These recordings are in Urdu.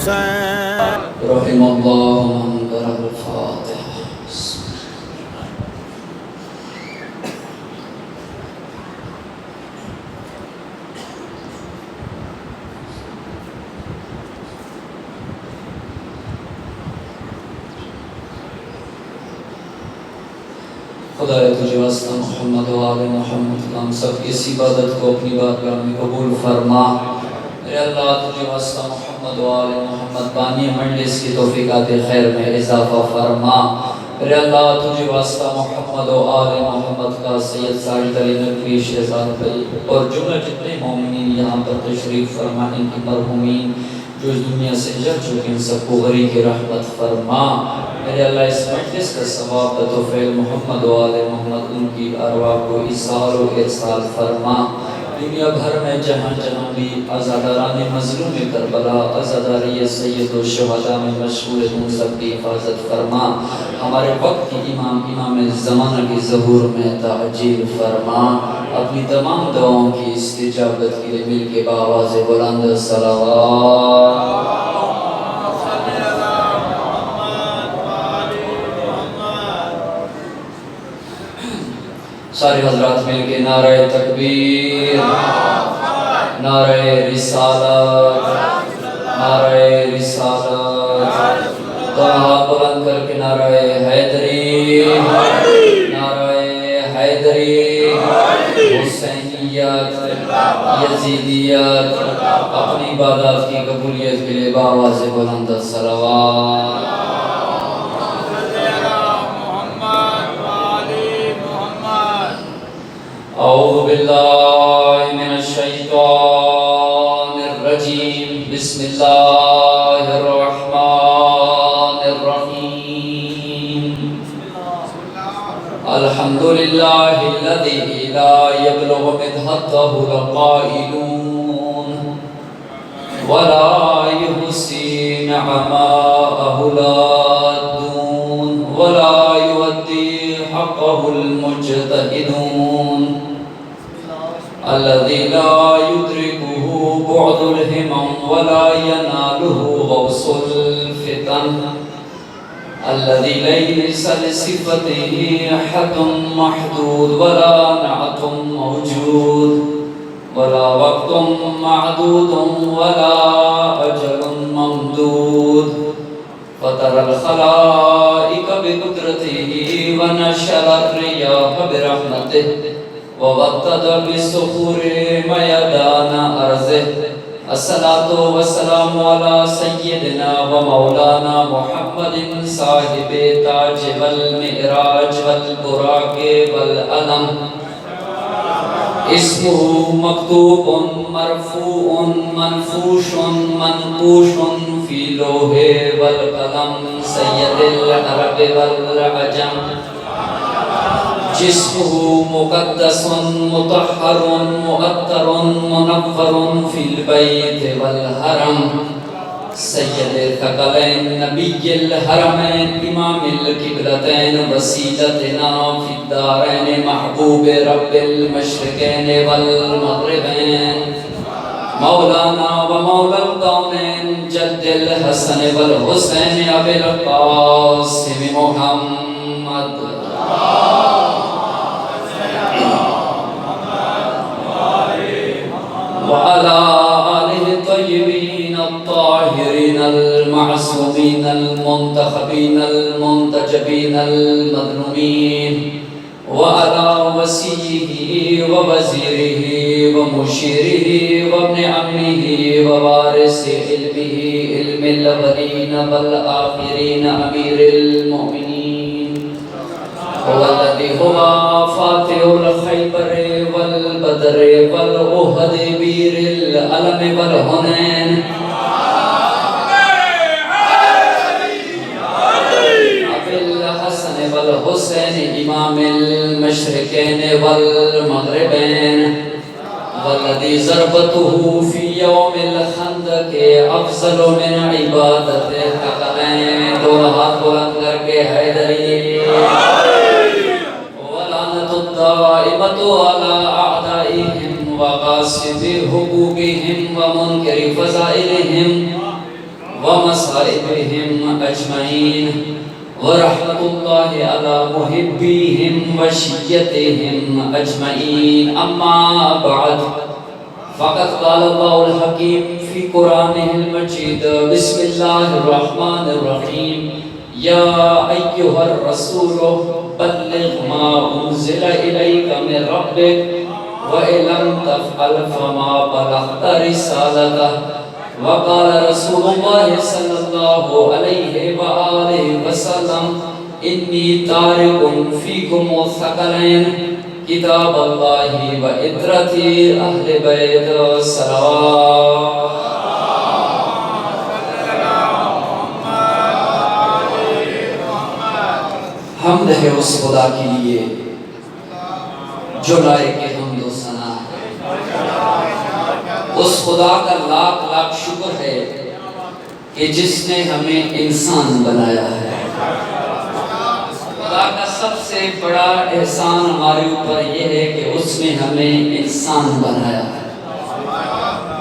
حسین. رحم اللہ من قرأ الفاتحہ. خدایا تجھے واسطہ محمد و آل محمد، ہم سب اس عبادت کو اپنی بارگاہ میں قبول فرما. اے اللہ تجھے واسطہ محمد و آل محمد بانی مجلس کی توفیقات خیر میں اضافہ فرما. اے اللہ تجھے واسطہ محمد و آل محمد کا سید ساجد علی نقوی شہزاد بھائی اور جملہ جتنے مومنین یہاں پر تشریف فرما، ان کی مرحومین جو اس دنیا سے جا چکے ان سب کو غری کی رحمت فرما. میرے اللہ اس مجلس کا ثواب بطفیل محمد و آل محمد ان کی ارواح کو ایصال و ارسال فرما. دنیا بھر میں جہاں جہاں بھی عزاداران مظلوم کربلا، عزاداری سید الشہداء میں مشغول ہوں، سب کی حفاظت فرما. ہمارے وقت کی امام زمانہ کی ظہور میں تعجیل فرما. اپنی تمام دعاؤں کی استجابت کے لیے مل کے بآواز بلند صلوات. سارے حضرات مل کے نعرہ تکبیر، نعرہ رسالت، نعرہ رسالت. دعا بلند کر کے نعرہ حیدری، نعرہ حیدری، حسینیت، یزیدیت. اپنی عبادات کی قبولیت کے لیے بآواز بلند صلوات. اعوذ باللہ من الشیطان الرجیم. بسم اللہ الرحمن الرحیم. الحمدللہ الذی لا یبلغ مدحتہ القائلون ولا یحصی نعماءہ العادون ولا یؤدی حقہ المجتہدون. الذي لا يدركه بعد الهمم ولا يناله غوص الفتن. الذي ليس لصفته حد محدود ولا نعت موجود ولا وقت معدود ولا أجل ممدود. فطر الخلائق بقدرته ونشر الرياح برحمته ووطد بالصخور ميدان أرضه. الصلاة والسلام على سيدنا ومولانا محمد صاحب تاج والمعراج والبراق والعلم. اسمه مكتوب مرفوع منفوش منقوش في لوح والقلم. سيد العرب والعجم. جسمه مقدس مطهر مؤطر منور في البيت والحرم. سید الثقلین نبی الحرمین امام القبلتین وسیلتنا فی الدارین محبوب رب المشرقین والمغربین. مولانا و مولا القونین جد الحسن والحسین ابی القاسم محمد. وعلى آله الطيبين الطاهرين المعصومين المنتخبين المنتجبين المظلومين. وعلى وسيه ووزيره ومشيره وابن عمه ووارث علمه علم الأولين والآخرين أمير المؤمنين. هو الذي هو فاتح الخيبر والبدر والأحد بير الألم والهنين. أبي الحسن والحسين إمام المشرقين والمغربين. والذي ضربته في يوم الخندق أفضل من عبادة الثقلين. دورها بلند کے حیدری. الدائمة على أعدائهم وقاسد حقوقهم ومنكر فضائلهم ومصائبهم أجمعين ورحمة الله على محبيهم وشيتهم أجمعين. أما بعد فقد قال الله الحكيم في قرآنه المجيد بسم الله الرحمن الرحيم يا أيها الرسول بلغ ما أنزل إليك من ربك وإن لم تفعل فما بلغت رسالته. وقال رسول الله صلى الله عليه وآله وسلم إني تارك فيكم الثقلين کتاب اللہ و عطرتی اہل بیت صلوات. حمد ہے اس خدا کے لیے جو لائق حمد و ثنا ہے. اس خدا کا لاکھ لاکھ شکر ہے کہ جس نے ہمیں انسان بنایا ہے. خدا کا سب سے بڑا احسان ہمارے اوپر یہ ہے کہ اس نے ہمیں انسان بنایا ہے.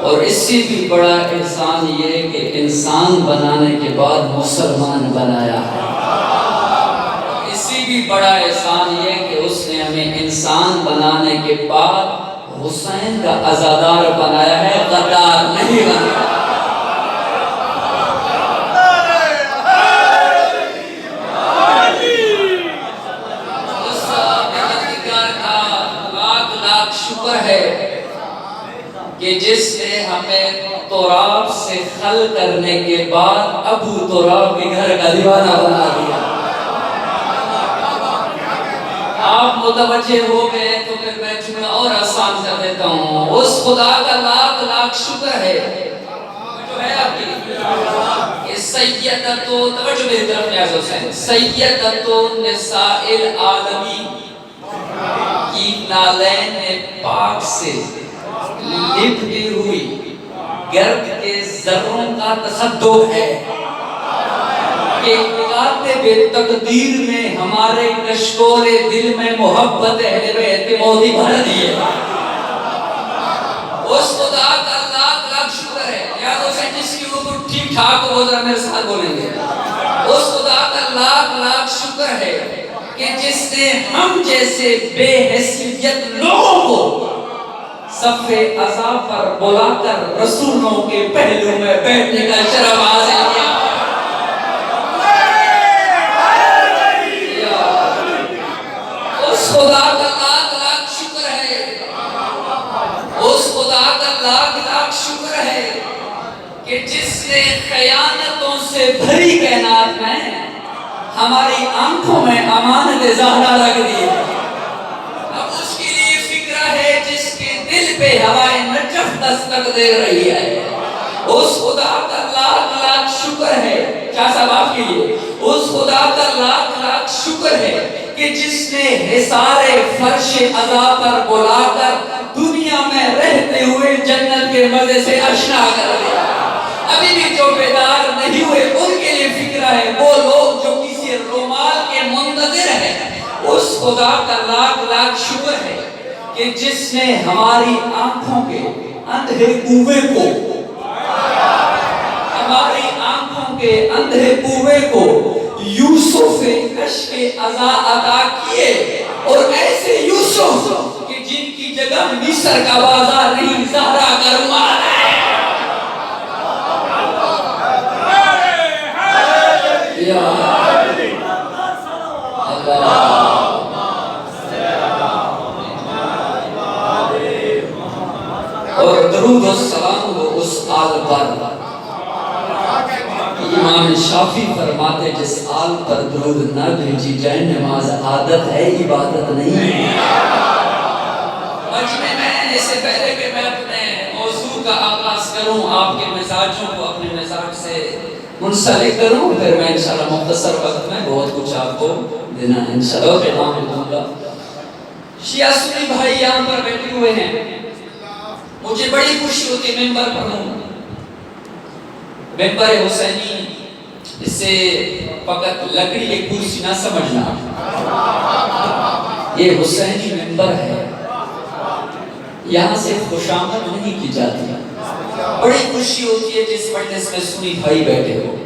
اور اس سے بھی بڑا احسان یہ ہے کہ انسان بنانے کے بعد مسلمان بنایا ہے. اس سے بھی بڑا احسان یہ ہے کہ اس نے ہمیں انسان بنانے کے بعد حسین کا عزادار بنایا ہے، غدار نہیں بنایا. کہ جس نے ہمیں تراب سے خل کرنے کے بعد ابو تراب کے گھر کا دیوانہ بنا دیا. آپ متوجہ ہو گئے تو پھر میں جملہ اور آسان کر دیتا ہوں. اس خدا کا لاکھ لاکھ شکر ہے جو ہے آپ کی کہ سیدتو، توجہ میری طرف نیاز حسین، سیدتو نساء العالمین کی نالین پاک سے لپٹی ہوئی گرد کے ذروں کا تصدق ہے کہ کاتب تقدیر میں ہمارے کشکور دل میں محبت اہل بیت موتی بھر دیے. اس خدا کا لاکھ لاکھ شکر ہے. یاد ہو سکے جس کی اوپر ٹھیک ٹھاک وہ ذرا میرے ساتھ بولیں گے. اس خدا کا لاکھ لاکھ شکر ہے کہ جس نے ہم جیسے بے حیثیت لوگوں کو صف عزا پر بلا کر رسولوں کے پہلو میں بیٹھنے کا شرف حاصل کیا. اس خدا کا لاکھ لاکھ شکر ہے. اس خدا کا لاکھ لاکھ شکر ہے کہ جس نے خیانتوں سے بھری کائنات میں ہماری آنکھوں میں امانت زہرا رکھ دی. اب اس کے لیے فکر ہے جس کے دل پہ ہوائے نجف دستک دے رہی ہے. اس خدا کا لاکھ لاکھ شکر ہے کیا صاحب آپ کے لیے. اس خدا کا لاکھ لاکھ شکر ہے کہ جس نے حصار فرش عزا پر بلا کر دنیا میں رہتے ہوئے جنت کے مزے سے آشنا کر دیا. ابھی بھی جو بیدار نہیں ہوئے ان کے لیے فکر ہے، وہ لوگ جو کسی رومال کے منتظر ہیں. اس خدا کا لاکھ لاکھ شکر ہے کہ جس نے ہماری آنکھوں کے اندھے کوے کو ہماری آنکھوں کے اندھے کوے کو یوسف عشق عزا عطا کیے. اور ایسے یوسف کہ جن کی جگہ مصر کا بازار نہیں زہرا کا رومال ہے. اور درود و سلام ہو اس آل پر. امام شافعی فرماتے جس آل پر درود نہ بھیجی جائے نماز عادت ہے، عبادت نہیں. مجمع میں اس سے پہلے کہ میں اپنے موضوع کا آغاز کروں، آپ کے مزاجوں کو اپنے مزاج سے منسلک کروں، پھر میں انشاءاللہ مختصر وقت میں بہت کچھ آپ کو دینا ہے انشاءاللہ پیغام دوں گا. شیعہ سنی بھائی یہاں پر بیٹھے ہوئے ہیں. مجھے بڑی خوشی ہوتی ممبر پر ہوں. ممبر حسینی اسے فقط لکڑی ایک کرسی نہ سمجھنا، یہ حسینی ممبر ہے. یہاں سے خوشامد نہیں کی جاتی، بڑی خوشی ہوتی ہے جس مجلس میں سنی بھائی بیٹھے ہو.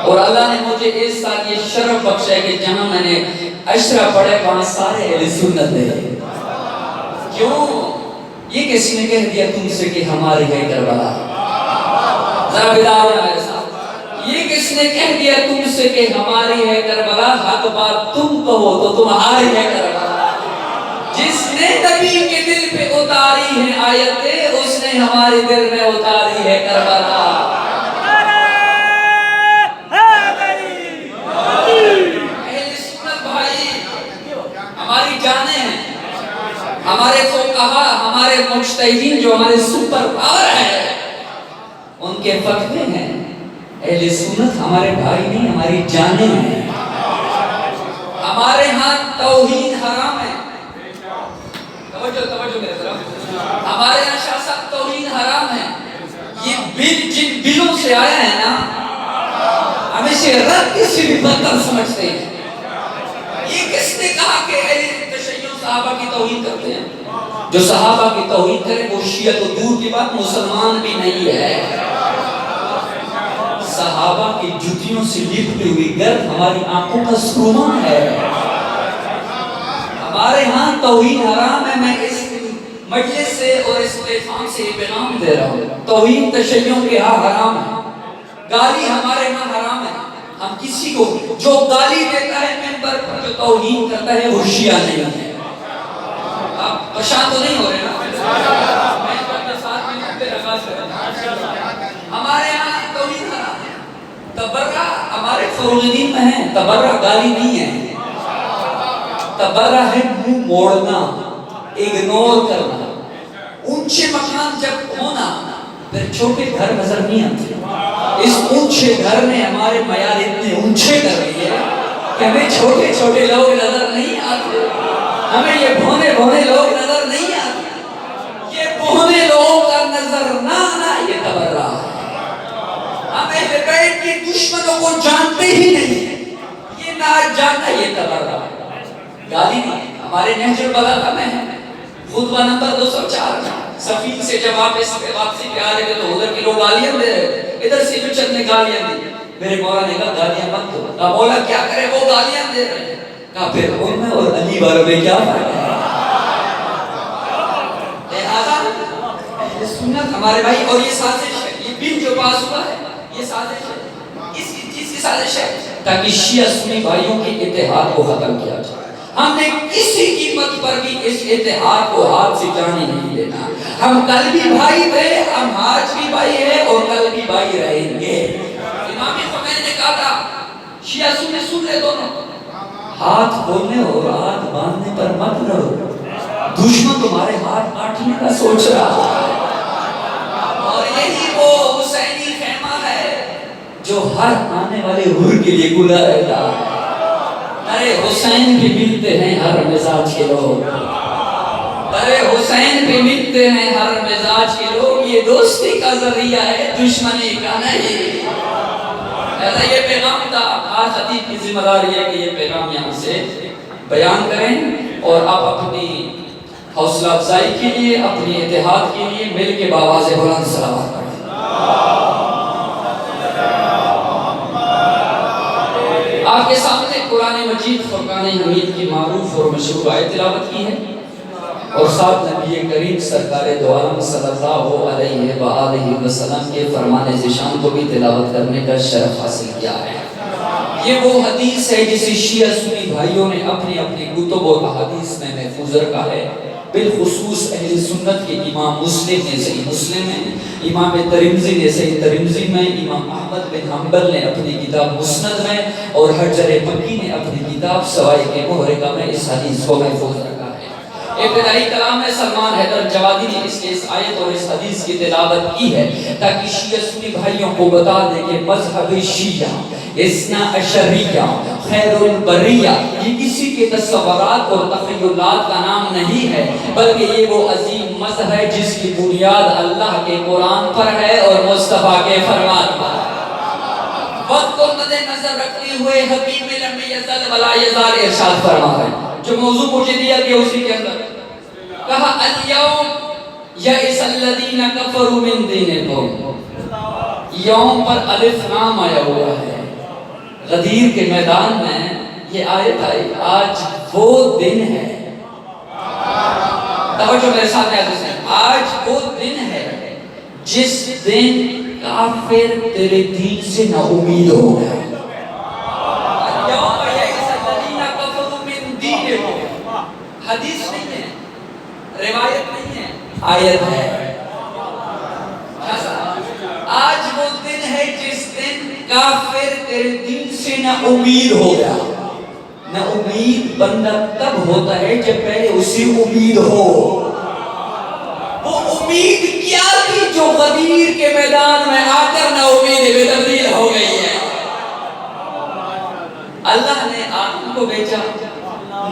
اور اللہ نے مجھے اس سال یہ شرف بخشا ہے کہ جہاں میں نے عشرہ پڑھے وہاں سارے اہل سنت ہے. کیوں؟ یہ کسی نے کہہ دیا تم سے کہ ہماری ہے کربلا؟ ذرا بیدار ہونا میرے ساتھ. یہ کس نے کہہ دیا تم سے کہ ہماری ہے کربلا؟ حق بات تم کہو تو تمہاری ہے کربلا. جس نے نبی کے دل پہ اتاری ہے آیتیں اس نے ہمارے دل میں اتاری ہے کربلا. اہل سنت بھائی ہماری جانیں ہیں. ہمارے فقہا، ہمارے مجتہدین جو ہمارے سپر پاور ہیں ان کے فتوے ہیں. اہل سنت ہمارے بھائی نہیں، ہماری جانیں ہیں. ہمارے ہاں توہین حرام ہے. توجہ میرے طرف. ہمارے یہاں شاہ صاحب توہین حرام ہے. یہ بل جن بلوں سے آیا ہے نا ہم اسے رد کسی بھی بدتر سمجھتے ہیں. یہ کس نے کہا کہ اہل تشیع صحابہ کی توہین کرتے ہیں؟ جو صحابہ کی توہین کرے وہ شیعہ تو دور کی بات مسلمان بھی نہیں ہے. صحابہ کی جوتیوں سے لپٹی ہوئی گرد ہماری آنکھوں کا سروما ہے. ہمارے ہاں توہین حرام ہے. میں اس مجلس سے اور اس پلیٹفارم سے یہ پیغام دے رہا ہوں توہین تشیعوں کے ہاں حرام ہے. گالی ہمارے ہاں حرام ہے. ہم کسی کو جو گالی دیتا ہے ممبر پر جو توہین کرتا ہے وہ شیعہ نہیں ہے. آپ پریشان تو نہیں ہو رہے نا؟ ہمارے یہاں توہین حرام ہے. تبرہ ہمارے فروغ دین میں ہے. تبرہ گالی نہیں ہے. تبرہ ہے منہ موڑنا، اگنور کرنا. اونچے مکان جب ہونا پھر چھوٹے گھر نظر نہیں آتے. اس اونچے گھر نے ہمارے معیار اتنے اونچے کر دیے کہ ہمیں چھوٹے چھوٹے لوگ نظر نہیں آتے. ہمیں یہ بھونے بھونے لوگ نظر نہیں آتے. یہ بھونے لوگوں کا نظر نہ آنا یہ تبرہ ہے. ہم اہل بیت کے دشمنوں کو جانتے ہی نہیں. یہ نہ جاننا یہ تبرہ ہے. گالی نہیں. ہمارے نہج البلاغہ میں ہے خطبہ نمبر 204 سفین سے جب آپ اس پہ واپسی پہ آ رہے تھے تو ادھر کے لوگ گالیاں دے رہے تھے. ادھر سے جو چند نے گالیاں دی. میرے مولا نے کہا گالیاں مت دو. کہا مولا کیا کرے وہ گالیاں دے رہے ہیں. کہا پھر ان میں اور علی والوں میں کیا فرق ہے؟ لہذا اہل سنت ہمارے بھائی. اور یہ سازش ہے، یہ بل جو پاس ہوا ہے یہ سازش ہے. اس چیز کی سازش ہے تاکہ شیعہ سنی بھائیوں کے اتحاد کو ختم کیا جائے. ہم نے کسی قیمت پر بھی اس اتحاد کو ہاتھ سے جانے نہیں دینا. ہم کل بھی بھائی تھے، ہم آج بھی بھائی ہیں اور کل بھی بھائی رہیں گے. امام خمینی نے کہا تھا شیعہ سنی سن لے دونوں. ہاتھ کھولنے اور ہاتھ باندھنے پر مت لڑو. دشمن تمہارے ہاتھ کاٹنے کا سوچ رہا ہے. اور یہی وہ حسینی خیمہ ہے جو ہر آنے والے حور کے لیے کھلا رہتا ہے. ارے حسین بھی ملتے ہیں ہر مزاج کے لوگ. ارے حسین بھی ملتے ہیں ہر مزاج کے لوگ. یہ دوستی کا ذریعہ ہے دشمنی کا نہیں. ایسا یہ پیغام تھا. آج خطیب کی ذمہ داری ہے کہ یہ پیغام یہاں سے بیان کریں اور آپ اپنی حوصلہ افزائی کے لیے، اپنی اتحاد کے لیے مل کے بآواز بلند صلوات پڑھیں. آپ کے سامنے قرآن مجید فرقان حمید کی معروف اور مشہور آیت تلاوت کی ہے اور ساتھ نبی کریم سرکار دو عالم صلی اللہ علیہ وآلہ وسلم کے فرمان ذیشان کو بھی تلاوت کرنے کا شرف حاصل کیا ہے. یہ وہ حدیث ہے جسے شیعہ سنی بھائیوں نے اپنی اپنی کتب و احادیث میں محفوظ رکھا ہے. بالخصوص اہل سنت کے امام مسلم نے صحیح مسلم میں، امام ترمذی نے صحیح ترمذی میں، امام احمد بن حنبل نے اپنی کتاب مسند میں اور حجر مکی نے اپنی کتاب سوائق محرقہ میں اس حدیث کو محفوظ رکھا ہے. ابتدائی کلام میں سلمان حیدر جوادی نے اس آیت اور اس حدیث کی تلاوت کی ہے تاکہ شیعہ سنی بھائیوں کو بتا دے کہ مذہب شیعہ اثنا عشریہ خیر البریہ یہ کسی کے تصورات اور تخیلات کا نام نہیں ہے، بلکہ یہ وہ عظیم مذہب ہے جس کی بنیاد اللہ کے قرآن پر ہے اور مصطفیٰ کے فرمان پر. وقت کو مد نظر رکھتے ہوئے حکیم لم یزل ولا یزال ارشاد فرما رہے ہیں. جو موضوع مجھے دیا گیا اسی کے اندر کہا الیوم یئس الذین کفروا من دینکم، یوم پر الف لام آیا ہوا ہے، غدیر کے میدان میں یہ آیت آئی، آج وہ دن ہے، توجہ میرے ساتھ ہے، آج وہ دن ہے جس دن کافر تیرے دین سے نا امید ہو گیا۔ یوم یئس الذین کفروا من دینکم، حدیث نہیں ہے، روایت نہیں ہے، آیت ہے۔ آج وہ دن ہے جس دن کافر تیرے دین سے نا امید ہو گیا۔ نا امید بندہ تب ہوتا ہے جب پہلے اسی امید ہو۔ وہ امید کیا تھی جو غدیر کے میدان میں آ کر نا امید بے تبدیل ہو گئی ہے۔ اللہ نے آدم کو بھیجا،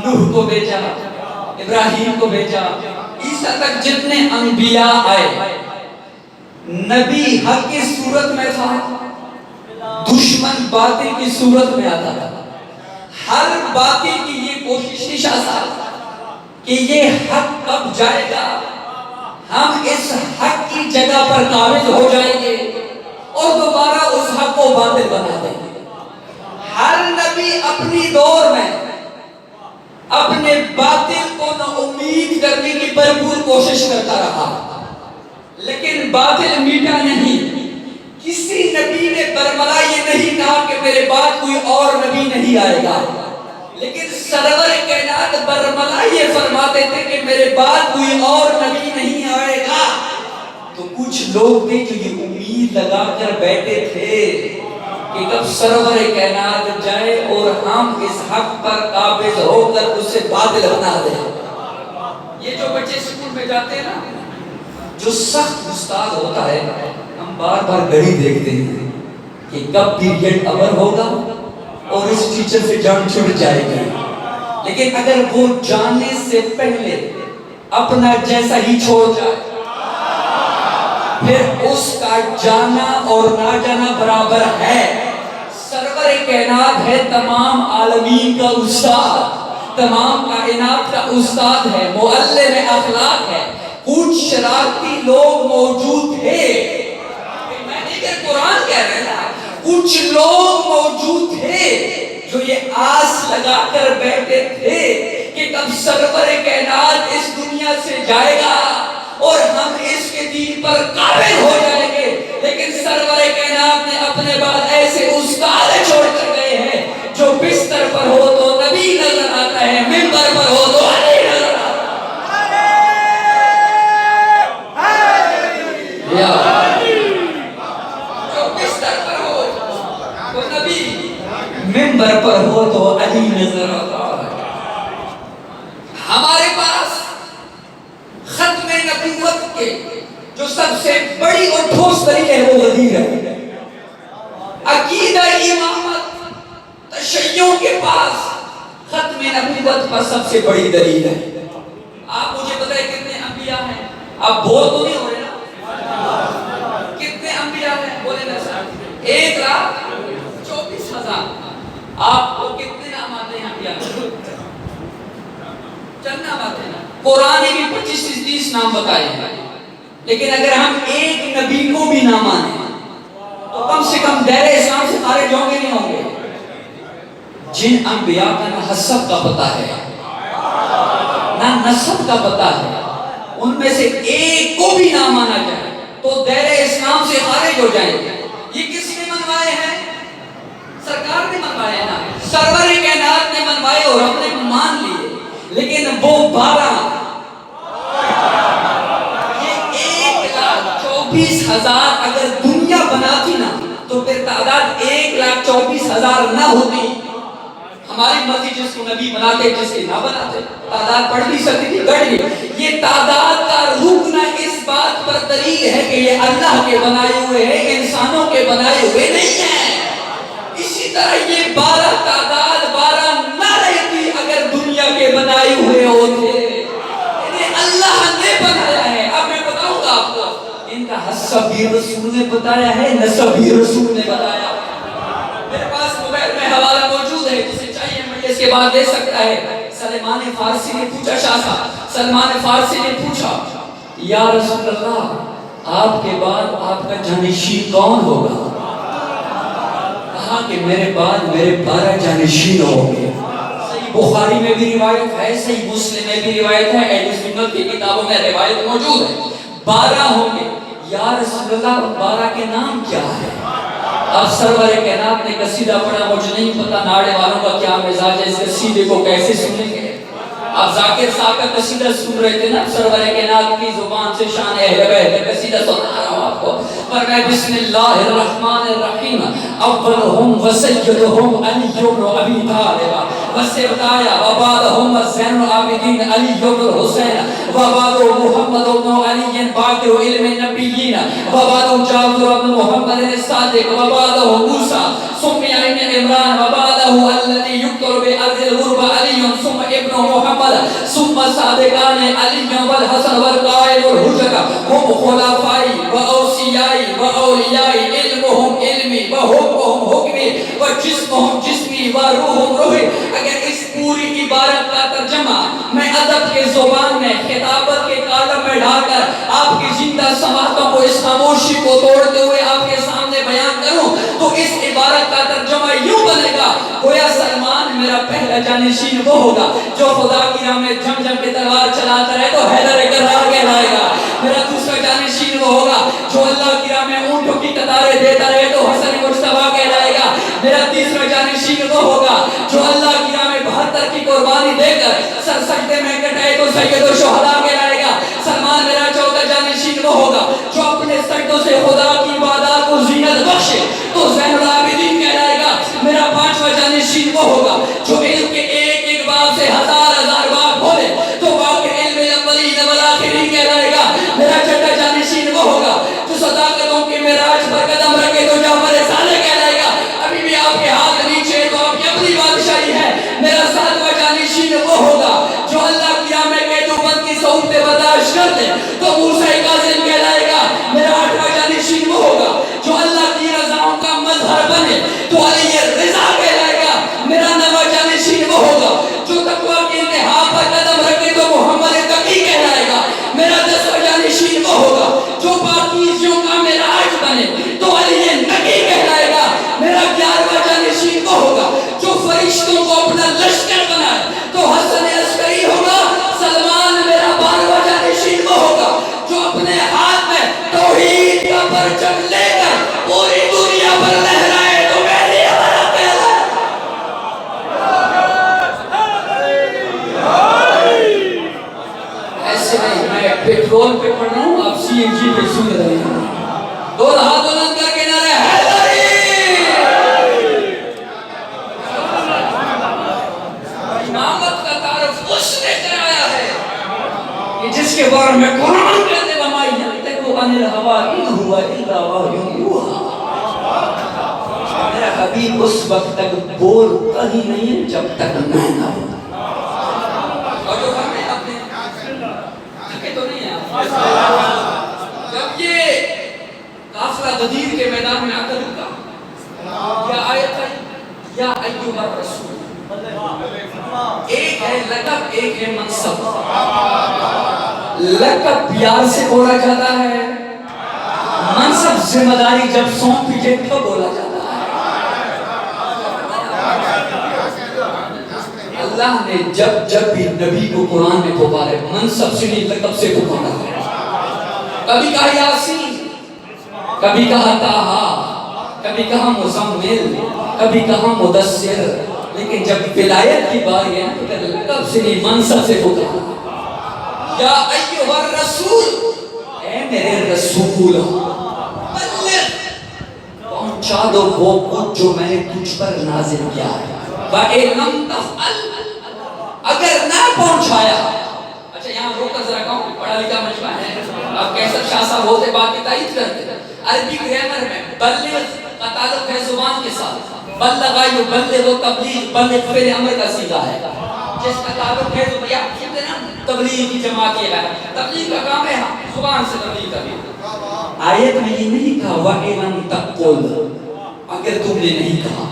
نوح کو بھیجا، ابراہیم کو بھیجا، عیسیٰ تک جتنے انبیاء آئے، نبی حق کی صورت میں تھا، دشمن باطل کی صورت میں آتا تھا۔ ہر باطل کی یہ کوشش نشاستہ کہ یہ حق کب جائے گا، ہم اس حق کی جگہ پر قابض ہو جائیں گے اور دوبارہ اس حق کو باطل بنا دیں گے۔ ہر نبی اپنی دور میں اپنے باطل کو نا امید کرنے کی بھرپور کوشش کرتا رہا، لیکن باطل میٹا نہیں۔ کسی نبی نے برملا یہ نہیں کہا کہ میرے بعد کوئی اور نبی نہیں آئے گا، لیکن سرور کائنات برملا یہ فرماتے تھے کہ میرے بعد کوئی اور نبی نہیں آئے گا۔ تو کچھ لوگ تھے جو یہ امید لگا کر بیٹھے تھے کہ کب سرور کائنات جائے اور ہم اس حق پر قابض ہو کر اسے باطل بنا دیں۔ یہ جو بچے سکول میں جاتے ہیں نا، جو سخت استاد ہوتا ہے، ہم بار بار گھڑی دیکھتے ہیں کہ کب پیریڈ اوور ہوگا اور اس ٹیچر سے جان چھوٹ جائے گی، لیکن اگر وہ جانے سے پہلے اپنا جیسا ہی چھوڑ جائے، پھر اس کا جانا اور نہ جانا برابر ہے۔ سرور کائنات ہے، تمام عالمین کا استاد، تمام کائنات کا استاد ہے، معلم اخلاق ہے۔ کچھ شرارتی لوگ موجود تھے، میں نہیں کہ قرآن کہہ رہے ہیں، کچھ لوگ موجود تھے جو یہ آس لگا کر بیٹھے تھے کہ کب سرور کائنات اس دنیا سے جائے گا اور ہم اس کے دین پر قابل ہو جائیں گے، لیکن سرور کائنات نے اپنے بعد ایسے استاد چھوڑ کر گئے ہیں جو بستر پر ہو تو نبی نظر آتا ہے، منبر پر ہو تو علی نظر آتا ہے۔ جو بستر پر ہو تو نبی، منبر پر ہو تو علی نظر آتا ہے۔ ہمارے پاس ختم نبوت کے جو سب سے بڑی اور ٹھوس دلیل ہے وہ غدیر ہے۔ عقیدہ امامت تشیعوں کے پاس ختم نبوت پر سب سے بڑی دلیل ہے۔ آپ مجھے بتائیں کتنے انبیاء ہیں؟ آپ بول تو نہیں ہو رہے نا؟ کتنے انبیاء ہیں؟ بولے نا سر، 1,24,000۔ آپ کو کتنے نام آتے ہیں انبیاء؟ چند نام آتے ہیں نا؟ قرآن نے بھی 25-30 نام بتائے ہیں، لیکن اگر ہم ایک نبی کو بھی نہ مانیں تو کم سے کم دائرہ اسلام سے خارج ہوں گے نہیں ہوں گے؟ جن انبیاء کا نہ حسب کا پتہ ہے نہ نسب کا پتہ ہے، ان میں سے ایک کو بھی نہ مانا جائے تو دائرہ اسلام سے خارج ہو جائیں گے۔ یہ کس نے منوائے ہیں؟ سرکار نے منوائے نا، سرور کائنات نے منوائے اور ہم نے مان لیے، لیکن وہ 1,24,000 اگر دنیا بناتی نا تو پھر تعداد 1,24,000 نہ ہوتی۔ ہماری مرضی جس کو نبی بناتے جس کے نہ بناتے، تعداد بڑھ بھی سکتی تھی، گڑھ بھی۔ یہ تعداد کا رکنا اس بات پر دلیل ہے کہ یہ اللہ کے بنائے ہوئے ہیں، انسانوں کے بنائے ہوئے نہیں ہیں۔ اسی طرح یہ 12 تعداد 12 نہ رہتی اگر دنیا کے بنائے ہوئے ہوتے، انہیں اللہ نے بنایا ہے۔ اب میں بتاؤں گا آپ کو، ان کا حسب بھی رسول نے بتایا ہے، نسب بھی رسول نے بتایا ہے۔ میرے پاس موبائل میں حوالہ موجود ہے، جسے چاہیے میں اس کے بعد دے سکتا ہے۔ سلمان فارسی نے پوچھا، شاہ صاحب سلمان فارسی نے پوچھا یا رسول اللہ آپ کے بعد آپ کا جانشین کون ہوگا؟ کہا کہ میرے بعد میرے 12 جانشین ہوں گے۔ صحیح بخاری میں بھی روایت ہے، صحیح مسلم میں بھی روایت ہے، اہل سنت کی کتابوں میں روایت موجود ہے، 12 ہوں گے۔ یا رسول اللہ 12 کے نام کیا ہے؟ اب سرور کائنات نے قصیدہ پڑھا، مجھے نہیں پتا ناڑے والوں کا کیا مزاج ہے، اس قصیدے کو کیسے سنیں گے؟ آپ ذاکر صاحب کا قصیدہ سن رہے تھے نا، سرور کائنات کی زبان سے شان اہل بیت کا قصیدہ سنا رہا ہوں آپ کو۔ فرمائے بسم اللہ الرحمن الرحیم اولہم وسیدہم علی بن ابی طالب وسبتایا وبعدہم زین العابدین علی بن الحسین وبعد محمد بن علی باقر علم النبیین وبعد جعفر بن محمد الصادق وبعد موسیٰ سمی ابن عمران وبعدہ الذی یکتر بارض الغرب علی ثم ابن محمد ثم صادقان علی والحسن والقائد والحجر ہم خلافائی و اوصیائی و اولیائی علمہم علمی و حکمہم حکمی و جسمہم جسمی و روحہم روحی۔ اگر اس پوری عبارت کا ترجمہ میں ادب کے زبان میں خطابت کے کالم میں ڈال کر آپ کی زندہ سماعتوں کو اس خاموشی کو توڑتے ہوئے آپ کے سامنے بیان کروں تو اس عبارت کا ترجمہ یوں بنے گا، گویا سلمان میرا پہلا جانشین وہ ہوگا جو خدا کی راہ میں جم جم کے تلوار چلاتا رہے تو حیدر کرار کہلائے گا۔ میرا دوسرا جانشین وہ ہوگا جو اللہ کی راہ میں اونٹوں کی قطاریں دیتا رہے تو حسن مجتبیٰ کہلائے گا۔ میرا تیسرا جانشین وہ ہوگا جو اللہ کی راہ میں 72 کی قربانی دے کر سر سجدے میں کٹائے تو سید الشہداء کہلائے گا۔ سلمان میرا چوتھا جانشین وہ ہوگا جو اپنے سجدوں سے خدا کی عبادات کو زینت بخشے تو زین العابدین کہلائے گا۔ میرا پانچواں جانشین وہ ہوگا جو علم کے ایک ایک باب سے ہزار باب کھولے تو واقع علم الاولین والآخرین کہلائے گا۔ میرا چھٹا جانشین وہ ہوگا جو صداقتوں کے معراج پر قدم رکھے تو جعفر صادق کہلائے گا۔ ابھی بھی آپ کے ہاتھ نیچے تو آپ کی اپنی بادشاہی ہے۔ میرا ساتواں جانشین وہ ہوگا جو اللہ کی راہ میں قیدوبند کی صعوبتیں برداشت کر لے تو موسیٰ کاظم کہلائے گا۔ میرا آٹھواں جانشین وہ ہوگا جو اللہ کی رضاؤں کا مظہر بنے تو علی رضا کہلائے گا۔ میرا نواں جانشین وہ ہوگا جو تقویٰ کی انتہا پر قدم رکھے تو محمد تقی کہلائے گا۔ میرا 10واں جانشین وہ ہوگا جو پاکیزیوں کا معراج بنے تو علی نقی کہلائے گا۔ میرا 11واں جانشین وہ ہوگا جو فرشتوں کو اپنا لشکر بنائے تو حسن عسکری ہوگا۔ سلمان میرا 12واں جانشین وہ ہوگا جو اپنے ہاتھ میں توحید کا پرچم لے کر پوری دنیا پر لہرائے تو میری ہمارا پہلا۔ ایسے نہیں، میں پیٹرول پہ پڑھ رہا ہوں، آپ سی این جی پہ سن رہے ہیں۔ دو ہاتھ بلند کر کے نعرہ حیدری۔ امامت کا تعارف اس نے کرایا ہے کہ جس کے بارے میں قرآن کہتے وَمَا يَنطِقُ عَنِ الْهَوَىٰ إِنْ هُوَ إِلَّا وَحْيٌ يُوحَىٰ۔ میرا حبیب اس وقت تک بولتا ہی نہیں ہے جب تک میں نہ ہوں۔ اور جو ہمیں اپنے تھکے تو نہیں ہیں، جب یہ قافلہ غدیر کے میدان میں آ کر رکا، کیا آیت ہے یا ایھا الرسول، ایک ہے لقب ایک ہے منصب۔ لقب پیار سے بولا جاتا ہے، منصب ذمہ داری جب سونپی جائے تو بولا جاتا ہے۔ اللہ نے جب بھی نبی کو قرآن میں پکارے منصب سے نہیں لقب سے پکارا ہے۔ کبھی کہا یاسین، کبھی کہا طٰہٰ، کبھی کہا مزمل، کبھی کہا مدثر، لیکن جب ولایت کی باری ہے تو لقب سے نہیں منصب سے پکارا۔ یا ایھا الرسول، اے میرے رسول، بلغ، پہنچا دو وہ کچھ جو میں نے تجھ پر نازل کیا ہے۔ وَإِن لَمْ تَفْعَلْ، اگر نہ پہنچایا۔ اچھا یہاں روک کر ذرا کہوں، پڑھا لکھا مجمع ہے، آپ کیسر شاہ صاحب ہوتے بات کی تائید کرتے ہیں۔ عربی گرامر میں بلغ کا تعلق ہے زبان کے ساتھ، بلغ یبلغ و تبلیغ، بلغ فعل امر کا صیغہ ہے، جس کا تعلق ہے تو بھیا کہتے ہیں نا تبلیغ کی جمع کیا گیا، تبلیغ کا کام ہے زبان سے تبلیغ کرنا۔ آیت میں یہ نہیں کہا وَإِن تَقُلْ، اگر تم نے نہیں کہا،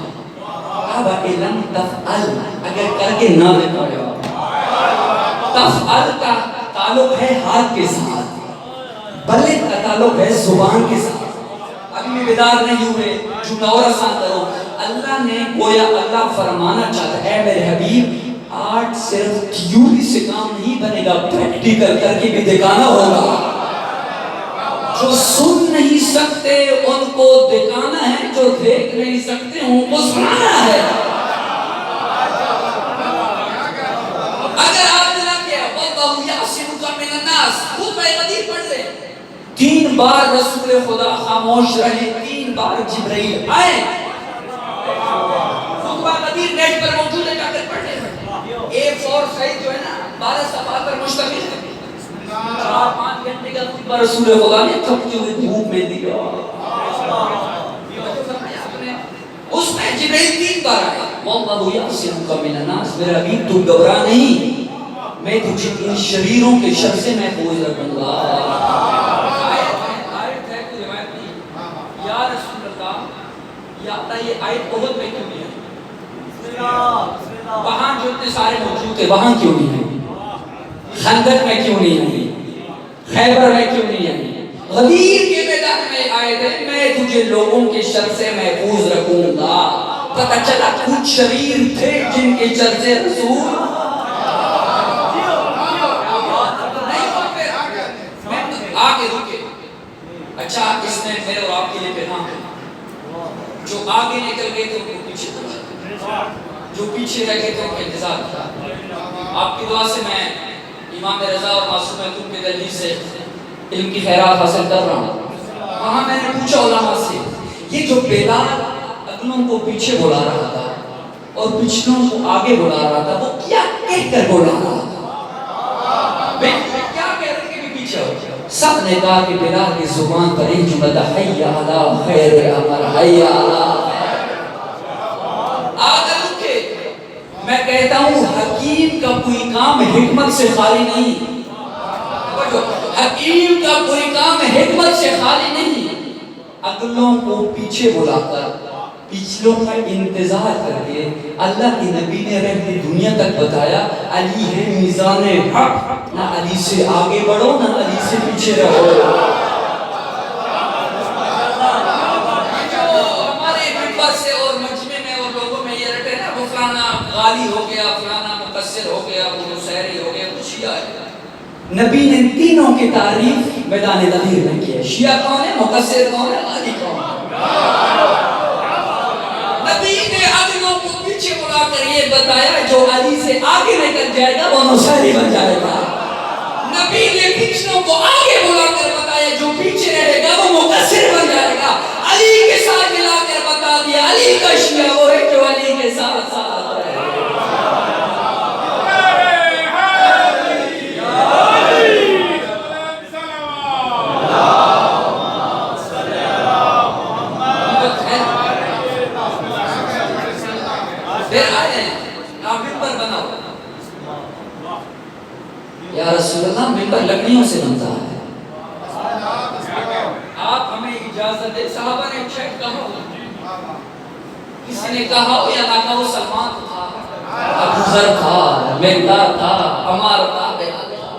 وَإِن تَفْعَلْ، اگر کر کے نہ دکھایا۔ تفعل کا تعلق ہے ہاتھ کے ساتھ، تعلق ہے زبان کے ساتھ. ابھی بھی بیدار نہیں ہوئے, جملہ اور آسان کرو. اللہ نے گویا اللہ فرمانا چاہتا ہے میرے حبیب آرٹ صرف تھیوری سے کام نہیں بنے گا, پریکٹیکل کر کے بھی دکھانا ہوگا. جو سن نہیں سکتے ان کو دکھانا ہے, جو دیکھ نہیں سکتے ان کو سنانا ہے. اگر آپ دلا کے واللہ یعصمک من الناس, خود غدیر پڑھ لیں. 3 بار رسول خدا خاموش رہے, 3 بار جبرائیل آئے. خطبہ غدیر نیٹ پر موجود ہے, جا کر پڑھ لیں. A4 سائز جو ہے نا 12 صفحات پر مشتمل ہے. 4-5 گھنٹے کا خطبہ رسول خدا نے تھکتے ہوئے دھوپ میں دیا. اس میں جبرائیل 3 بار آئے. واللہ یعصمک من الناس, میرا حبیب تو گھبرا نہیں, میں تجھے ان شریروں کے شر سے محفوظ رکھوں گا. آیت ہے کوئی روایت نہیں. یا رسول اللہ, یا اللہ یہ آیت احد میں کیوں نہیں ہے؟ وہاں جو اتنے سارے موجود تھے وہاں کیوں نہیں ہے؟ خندق میں کیوں نہیں ہے؟ خیبر میں کیوں نہیں ہے؟ غدیر کے میدان میں آئے تھے, میں تجھے لوگوں کے شر سے محفوظ رکھوں گا. پتہ چلا کچھ شریر تھے جن کے شر سے رسول آگے رکے. اچھا اس نے میرے اور آپ کے لیے پیغام ہے, جو آگے نکل گئے تھے ان کو پیچھے بلا, جو پیچھے رہ گئے تھے ان کا انتظار کیا. آپ کی دعا سے میں امام رضا اور معصوم تم کے دلیل سے علم کی خیرات حاصل کر رہا ہوں. وہاں میں نے پوچھا علماء سے, یہ جو بلال اگلوں کو پیچھے بلا رہا تھا اور پچھلوں کو آگے بلا رہا تھا, وہ کیا کہہ کر بلا رہا تھا؟ کیا کہہ رہے کہ پیچھے ہو؟ سب نے کہا کہ بلال کی زبان پر ایک جملہ تھا, حی علی خیر الامر, حی علی. آگے رکے. میں کہتا ہوں حکیم کا کوئی کام حکمت سے خالی نہیں. حکیم کا کوئی کام حکمت سے خالی نہیں. اگلوں کو پیچھے بلا کر پچھلوں کا انتظار کر کے اللہ کے نبی نے رہتے دنیا تک بتایا علی ہے میزان حق, نہ علی سے آگے بڑھو نہ علی سے پیچھے رہو. جو ہمارے ممبر سے اور مجمع میں اور لوگوں میں یہ رہتے نا, وہ فلانا غالی ہو گیا, فلانا مقصر ہو گیا, وہ سحری ہو گیا, وہ شیعہ ہے. نبی نے تینوں کی تعریف میدان غدیر میں کی ہے. شیعہ کون ہے, مقصر کون ہے, غالی کون ہے؟ نبی نے اگلوں کو پیچھے بلا کر یہ بتایا جو علی سے آگے نکل جائے گا وہ نصیری بن جائے گا. نبی نے پچھلوں کو آگے بلا کر بتایا جو پیچھے رہے گا وہ مقصر بن جائے گا. علی کے ساتھ ملا کر بتا دیا علی کا شیعہ وہ ہے جو علی کے ساتھ ساتھ رہے. یا رسول اللہ ممبر لکڑیوں سے بنتا ہے, آپ ہمیں اجازت دیں. صحابہ نے چیک کہا, کسی نے کہا ہو یا نہ کہا, وہ سلمان تھا, ابو ذر تھا, مقداد تھا, عمار تھا, بلال تھا.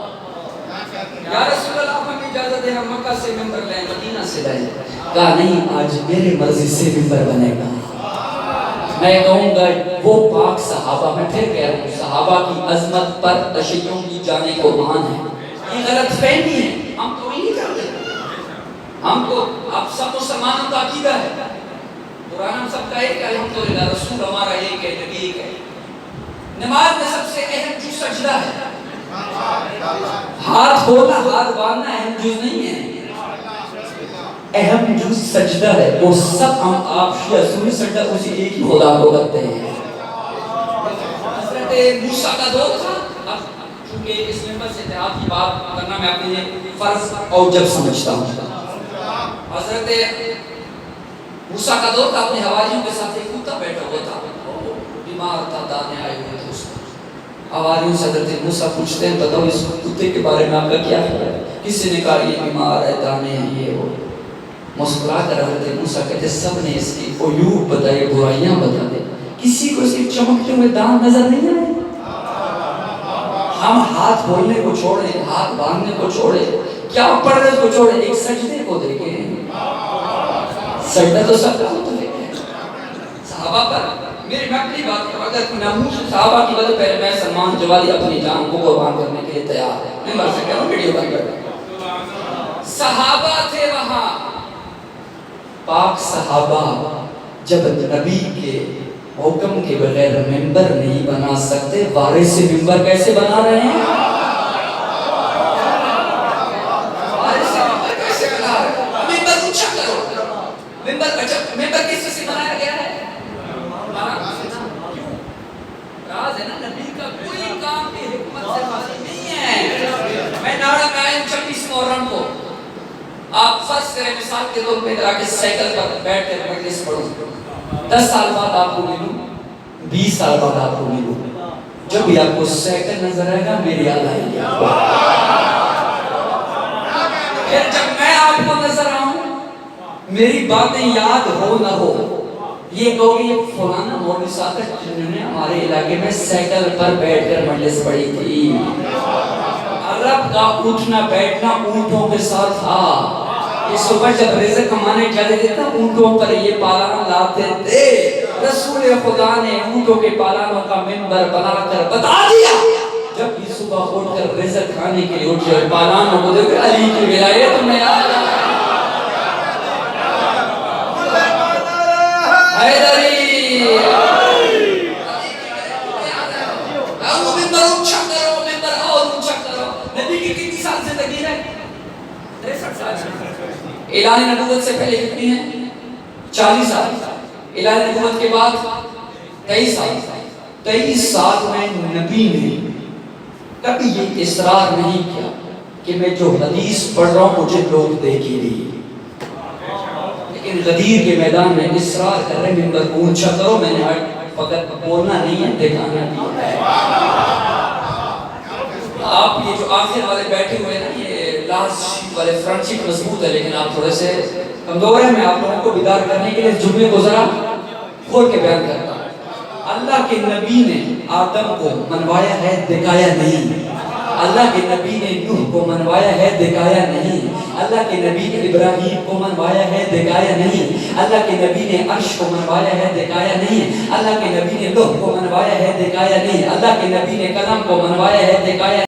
یا رسول اللہ آپ ہمیں اجازت دیں ہم مکہ سے ممبر لیں, مدینہ سے لیں. کہا نہیں, آج میرے مرضی سے ممبر بنے گا. میں کہوں گا وہ پاک صحابہ, میں پھر کہہ رہا ہوں صحابہ کی عظمت پر تشیعوں کی جانے کو مان ہے. یہ غلط فہمی ہے, ہم تو نہیں کرتے. ہم تو آپ سب مسلمانوں کا عقیدہ ہے, قرآن ہم سب کا ایک ہے, الحمدللہ رسول ہمارا ایک ہے, نبی ایک ہے. نماز میں سب سے اہم جز سجدہ ہے. ہاتھ کھولنا ہاتھ باندھنا اہم جز نہیں ہے, اہم جز سجدہ ہے. وہ سب ہم آپ شیعہ سنی سجدہ اسی ایک ہی خدا کو کرتے ہیں. حضرت موسیٰ کا دور تھا. اب چونکہ اس ممبر سے اتحاد کی بات کرنا میں اپنے لیے فرض اور جب سمجھتا ہوں. حضرت موسیٰ کا دور تھا, اپنے حواریوں کے ساتھ ایک کتا بیٹھا ہوا تھا, بیمار تھا, دانے آئے ہوئے تھے اس کو. حواریوں سے حضرت موسیٰ پوچھتے ہیں بتاؤ اس کتے کے بارے میں آپ کا کیا خیال ہے؟ کسی نے کہا یہ بیمار ہے, دانے ہیں, یہ ہو. مسکرا کر حضرت موسیٰ کہتے سب نے اس کی عیوب بتائے, برائیاں بتا دے, کسی کو اس کے چمکتے ہوئے دان نظر نہیں آئے. ہم ہاتھ بولنے کو چھوڑے، ہاتھ باندھنے کو چھوڑے، کیا پڑھنے کو چھوڑے، ایک سجدے کو دیکھیں۔ سجدہ تو سب کا متعلق ہے۔ صحابہ پر میری میں اپنی بات کروں، اگر ناموس صحابہ کی وجہ پہلے میں سلمان جوادی اپنی جان کو قربان کرنے کے لیے تیار ہے، میں بات سے کہوں، ویڈیو بند کر دوں۔ صحابہ تھے وہاں، پاک صحابہ جب نبی کے حکم کے بغیر ممبر نہیں بنا سکتے، وارث ممبر کیسے بنا رہے ہیں؟ وارث ممبر کیسے بنا رہے ہیں؟ ممبر اونچا کرو، ممبر کس سے بنایا گیا ہے؟ راز ہے نا، نبی کا کوئی کام بھی حکمت سے حاصل نہیں ہے۔ میں ناڑا میں آئے 26 محرم کو، آپ فرض کریں مثال کے طور پہ آ کے سائیکل پر بیٹھ کر مجلس پڑھوں، 10 سال بعد آپ کو ملوں، 20 سال بعد آپ کو ملوں، جب بھی آپ کو سائیکل نظر آئے گا میری یاد آئے گی۔ پھر جب میں آپ کو نظر آؤں، میری باتیں یاد ہو نہ ہو، یہ کہو کہ فلانا مولوی صاحب جنہوں نے ہمارے علاقے میں سائیکل پر بیٹھ کر مجلس پڑھی تھی۔ عرب کا اٹھنا بیٹھنا اونٹوں کے ساتھ تھا۔ یہ صبح جب رزق کمانے چلے تھے نا، اونٹوں پر یہ پالان لاتے تھے۔ رسول خدا نے اونٹوں کے پالانوں کا منبر بنا کر بتا دیا، جب بھی صبح اٹھ کر رزق کھانے کے لیے اٹھے اور پالانوں کو دیکھ علی کی ولایت میں آیا، حیدری ممبر اونچا کرو، ممبر اور اونچا کرو۔ نبی کی کتنی سال زندگی ہے؟ 63 سال۔ اعلان نبوت سے پہلے کتنی ہے؟ 40 سال۔ اعلان نبوت کے بعد 23 سال۔ 23 سال میں نبی نے کبھی یہ اصرار نہیں کیا کہ میں جو حدیث پڑھ رہا ہوں مجھے لوگ دیکھیں بھی، لیکن غدیر کے میدان میں اصرار کر رہے ممبر کو اونچا کرو۔ میں نے فقط بولنا نہیں ہے، دکھانا بھی ہے۔ آپ یہ جو آخر والے بیٹھے ہوئے نا، یہ لاسٹ شیٹ والے فرنٹ شیٹ مضبوط ہے، لیکن آپ تھوڑے سے کمزور ہیں۔ میں آپ لوگوں کو بیدار کرنے کے لیے جملے کو ذرا کھول کے بیان کرتا ہوں۔ اللہ کے نبی نے آدم کو منوایا ہے، دکھایا نہیں۔ اللہ کے نبی نے نوح کو منوایا ہے، دکھایا نہیں۔ اللہ کے نبی نے ابراہیم کو منوایا ہے، دکھایا نہیں۔ اللہ کے نبی نے عرش کو منوایا ہے، دکھایا نہیں۔ اللہ کے نبی نے لوح کو منوایا ہے، دکھایا نہیں۔ اللہ کے نبی نے قلم کو منوایا ہے، دکھایا